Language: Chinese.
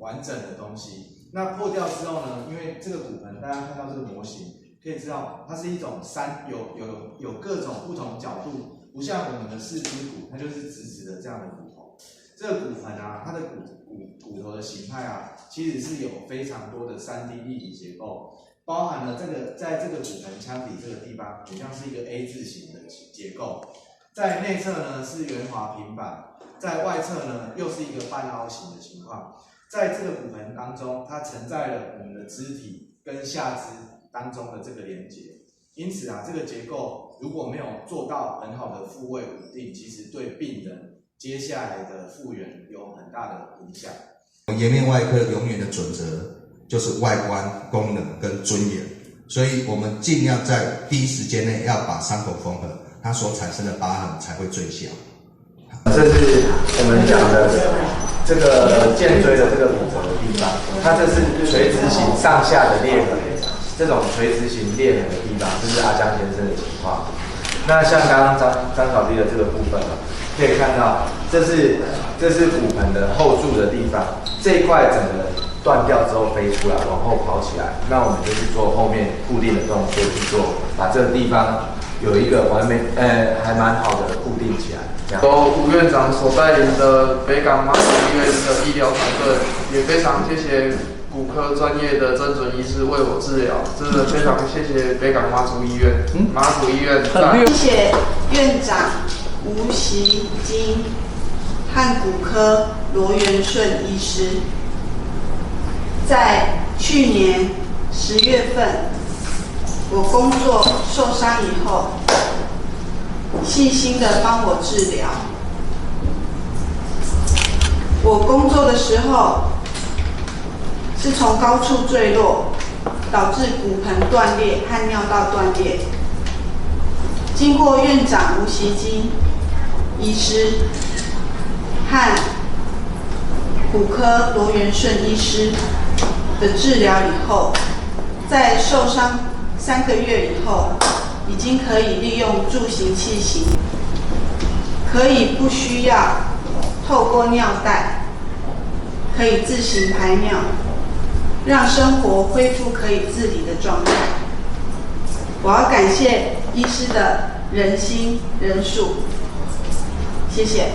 完整的东西。那破掉之后呢，因为这个骨盆，大家看到这个模型，可以知道它是一种有各种不同角度，不像我们的四肢骨，它就是直直的这样的骨头。这个骨盆啊，它的骨头的形态啊，其实是有非常多的3D 立体结构，包含了在这个骨盆腔底这个地方，很像是一个 A 字形的结构。在内侧呢是圆滑平板，在外侧呢又是一个半凹形的情况。在这个骨盆当中，它承载了我们的肢体跟下肢当中的这个连接。因此啊，这个结构如果没有做到很好的复位稳定，其实对病人接下来的复原有很大的影响。颜面外科永远的准则就是外观、功能跟尊严，所以我们尽量在第一时间内要把伤口缝合，它所产生的疤痕才会最小。这是我们讲的这个肩椎的这个骨折的地方，它这是垂直型上下的裂痕，这种垂直型裂痕的地方，这是阿江先生的情况。那像刚刚张小弟的这个部分呢，可以看到这是骨盆的后柱的地方，这一块整个断掉之后飞出来，往后跑起来，那我们就去做后面固定的动作去做，把这个地方有一个还蛮好的固定起来。由吴院长所带领的北港妈祖医院的医疗团队，也非常谢谢骨科专业的曾准医师为我治疗，真的非常谢谢北港妈祖医院。妈祖医院谢谢院长吴习金和骨科罗元顺医师，在去年10月份我工作受伤以后，细心的帮我治疗。我工作的时候是从高处坠落，导致骨盆断裂和尿道断裂。经过院长吴习金医师和骨科罗元顺医师的治疗以后，在受伤3个月以后，已经可以利用助行器型，可以不需要透过尿袋，可以自行排尿，让生活恢复可以自理的状态。我要感谢医师的仁心仁术，谢谢。